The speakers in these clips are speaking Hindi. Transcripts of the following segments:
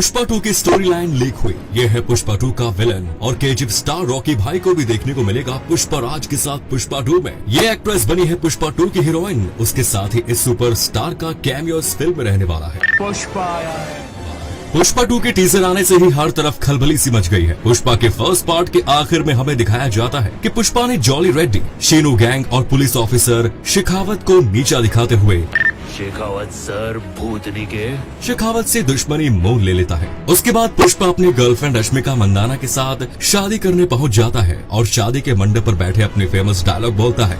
पुष्पा 2 की स्टोरी लाइन लीक हुई। ये है पुष्पा 2 का विलन और केजीएफ स्टार रॉकी भाई को भी देखने को मिलेगा पुष्पा राज के साथ पुष्पा 2 में। ये एक्ट्रेस बनी है पुष्पा 2 की हीरोइन। उसके साथ ही इस सुपर स्टार का कैमियो इस फिल्म में रहने वाला है। पुष्पा आया है। पुष्पा 2 के टीजर आने से ही हर तरफ खलबली सी मच गई है। पुष्पा के फर्स्ट पार्ट के आखिर में हमें दिखाया जाता है कि पुष्पा ने जॉली रेड्डी, शीनू गैंग और पुलिस ऑफिसर शेखावत को नीचा दिखाते हुए शेखावत सर भूतनी के शेखावत से दुश्मनी मोल ले लेता है। उसके बाद पुष्पा अपनी गर्लफ्रेंड रश्मिका मंदाना के साथ शादी करने पहुंच जाता है और शादी के मंडप पर बैठे अपने फेमस डायलॉग बोलता है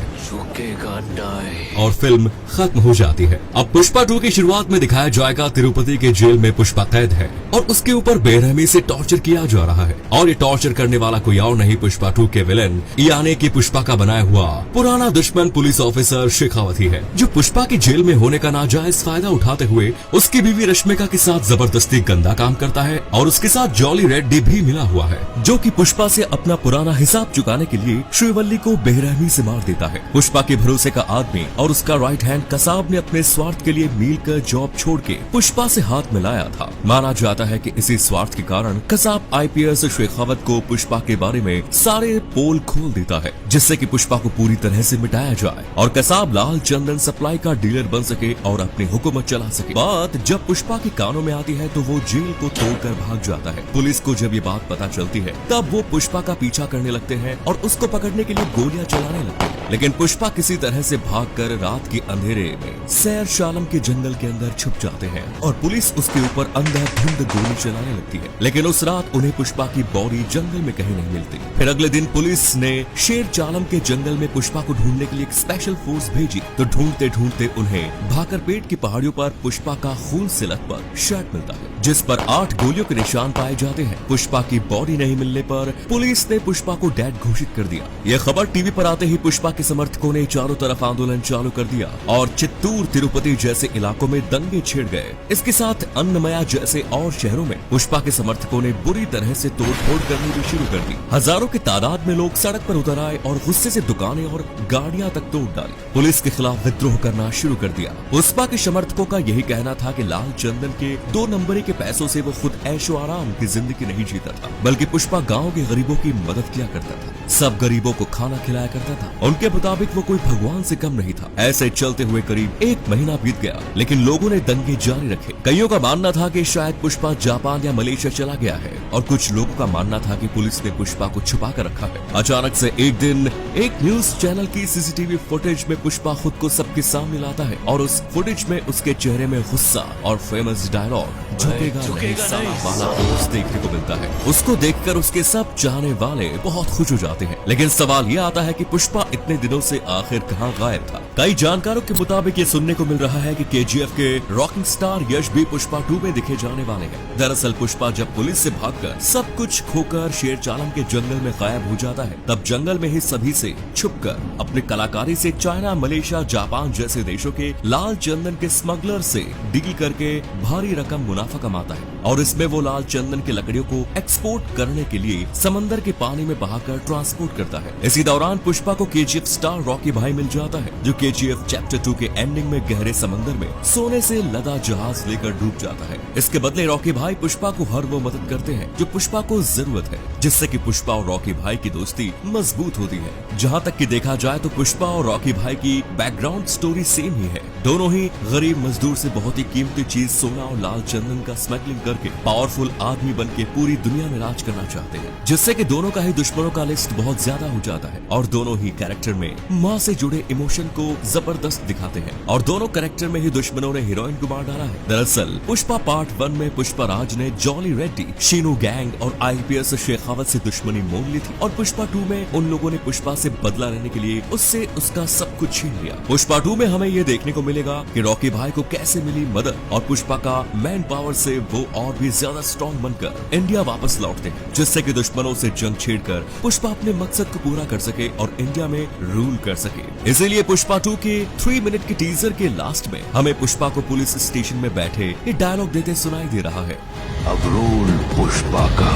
और फिल्म खत्म हो जाती है। अब पुष्पा 2 की शुरुआत में दिखाया जाएगा तिरुपति के जेल में पुष्पा कैद है और उसके ऊपर बेरहमी से टॉर्चर किया जा रहा है और ये टॉर्चर करने वाला कोई और नहीं पुष्पा 2 के विलन यानी कि पुष्पा का बनाया हुआ पुराना दुश्मन पुलिस ऑफिसर शेखावत ही है, जो पुष्पा की जेल में होने का नाजायज फायदा उठाते हुए उसकी बीवी रश्मिका के साथ जबरदस्ती गंदा काम करता है और उसके साथ जॉली रेड्डी भी मिला हुआ है, जो कि पुष्पा से अपना पुराना हिसाब चुकाने के लिए श्रीवल्ली को बेरहमी से मार देता है। पुष्पा के भरोसे का आदमी और उसका राइट हैंड कसाब ने अपने स्वार्थ के लिए मिल कर जॉब छोड़ के पुष्पा से हाथ मिलाया था। माना जाता है कि इसी स्वार्थ के कारण कसाब आईपीएस शेखावत को पुष्पा के बारे में सारे पोल खोल देता है, जिससे कि पुष्पा को पूरी तरह से मिटाया जाए और कसाब लाल चंदन सप्लाई का डीलर बन सके और अपनी हुकूमत चला सके। बात जब पुष्पा के कानों में आती है तो वो जेल को तोड़कर भाग जाता है। पुलिस को जब ये बात पता चलती है तब वो पुष्पा का पीछा करने लगते हैं और उसको पकड़ने के लिए गोलियां चलाने लगते हैं, लेकिन पुष्पा किसी तरह से भागकर रात के अंधेरे में सैर शालम के जंगल के अंदर छुप जाते हैं और पुलिस उसके ऊपर अंधाधुंध गोली चलाने लगती है, लेकिन उस रात उन्हें पुष्पा की बॉडी जंगल में कहीं नहीं मिलती। फिर अगले दिन पुलिस ने शेर चालम के जंगल में पुष्पा को ढूंढने के लिए एक स्पेशल फोर्स भेजी तो ढूंढते ढूंढते उन्हें भाकरपेट की पहाड़ियों पर पुष्पा का खून से लथपथ शर्ट मिलता है, जिस पर 8 गोलियों के निशान पाए जाते हैं। पुष्पा की बॉडी नहीं मिलने पर पुलिस ने पुष्पा को डेड घोषित कर दिया। यह खबर टीवी पर आते ही पुष्पा के समर्थकों ने चारों तरफ आंदोलन चालू कर दिया और चित्तूर, तिरुपति जैसे इलाकों में दंगे छिड़ गए। इसके साथ अन्नमया जैसे और शहरों में पुष्पा के समर्थकों ने बुरी तरह से तोड़फोड़ करनी भी शुरू कर दी। हजारों की तादाद में लोग सड़क पर उतर आए और गुस्से से दुकानें और गाड़ियां तक तोड़ डाली। पुलिस के खिलाफ विद्रोह करना शुरू कर दिया। पुष्पा के समर्थकों का यही कहना था कि लाल चंदन के 2 नंबरी के पैसों से वो खुद ऐशो आराम की जिंदगी नहीं जीता था, बल्कि पुष्पा गाँव के गरीबों की मदद किया करता था, सब गरीबों को खाना खिलाया करता था। उनके मुताबिक वो कोई भगवान से कम नहीं था। ऐसे चलते हुए करीब 1 महीना बीत गया, लेकिन लोगों ने दंगे जारी रखे। कईयों का मानना था कि शायद पुष्पा जापान या मलेशिया चला गया है और कुछ लोगों का मानना था कि पुलिस ने पुष्पा को छुपा कर रखा है। अचानक से एक दिन एक न्यूज चैनल की सीसीटीवी फुटेज में पुष्पा खुद को सबके सामने लाता है और उस फुटेज में उसके चेहरे में गुस्सा और फेमस डायलॉग झुकेगा नहीं साला वाला पोज देखने को मिलता है। उसको देखकर उसके सब चाहने वाले बहुत खुश हो जाते हैं, लेकिन सवाल ये आता है कि पुष्पा इतने दिनों से आखिर कहाँ गायब था। कई जानकारों के मुताबिक ये सुनने को मिल रहा है कि केजीएफ के रॉकिंग स्टार यश भी पुष्पा 2 में दिखे जाने वाले हैं। दरअसल पुष्पा जब पुलिस से भागकर सब कुछ खोकर शेर चालम के जंगल में गायब हो जाता है, तब जंगल में ही सभी से छुपकर अपनी कलाकारी से चाइना, मलेशिया, जापान जैसे देशों के लाल चंदन के स्मगलर से डील करके भारी रकम मुनाफा कमाता है और इसमें वो लाल चंदन की लकड़ियों को एक्सपोर्ट करने के लिए समंदर के पानी में बहाकर ट्रांसपोर्ट करता है। इसी दौरान पुष्पा को केजीएफ स्टार रॉकी भाई मिल जाता है, जो केजीएफ चैप्टर 2 के एंडिंग में गहरे समंदर में सोने से लदा जहाज लेकर डूब जाता है। इसके बदले रॉकी भाई पुष्पा को हर वो मदद करते हैं जो पुष्पा को जरूरत है, जिससे कि पुष्पा और रॉकी भाई की दोस्ती मजबूत होती है। जहाँ तक कि देखा जाए तो पुष्पा और रॉकी भाई की बैकग्राउंड स्टोरी सेम ही है। दोनों ही गरीब मजदूर से बहुत ही कीमती चीज सोना और लाल चंदन का स्मगलिंग करके पावरफुल आदमी बन के पूरी दुनिया में राज करना चाहते हैं, जिससे कि दोनों का ही दुश्मनों का लिस्ट बहुत ज्यादा हो जाता है और दोनों ही कैरेक्टर में माँ से जुड़े इमोशन को जबरदस्त दिखाते हैं और दोनों कैरेक्टर में ही दुश्मनों ने हीरोइन को मार डाला है। दरअसल पुष्पा पार्ट 1 में पुष्पा राज ने जॉली रेड्डी, शीनू गैंग और आईपीएस शेखावत से दुश्मनी मोल ली थी और पुष्पा 2 में उन लोगों ने पुष्पा से बदला लेने के लिए उससे उसका सब कुछ छीन लिया। पुष्पा 2 में हमें ये देखने को मिलेगा कि रॉकी भाई को कैसे मिली मदद और पुष्पा का मैन पावर से वो और भी ज्यादा स्ट्रॉन्ग बनकर इंडिया वापस लौटते हैं, जिससे कि दुश्मनों से जंग छेड़कर पुष्पा अपने मकसद को पूरा कर सके और इंडिया में रूल कर सके। इसीलिए पुष्पा 2 के 3 मिनट की टीजर के लास्ट में हमें पुष्पा को पुलिस स्टेशन में बैठे ये डायलॉग देते सुनाई दे रहा है, अब रूल पुष्पा का।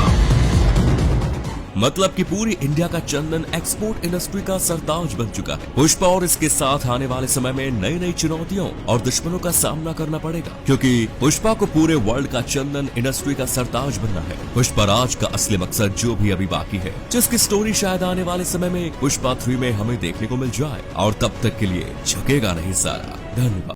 मतलब कि पूरी इंडिया का चंदन एक्सपोर्ट इंडस्ट्री का सरताज बन चुका है। पुष्पा और इसके साथ आने वाले समय में नई नई चुनौतियों और दुश्मनों का सामना करना पड़ेगा, क्योंकि पुष्पा को पूरे वर्ल्ड का चंदन इंडस्ट्री का सरताज बनना है। पुष्पा राज का असली मकसद जो भी अभी बाकी है, जिसकी स्टोरी शायद आने वाले समय में पुष्पा 3 में हमें देखने को मिल जाए, और तब तक के लिए झुकेगा नहीं सारा। धन्यवाद।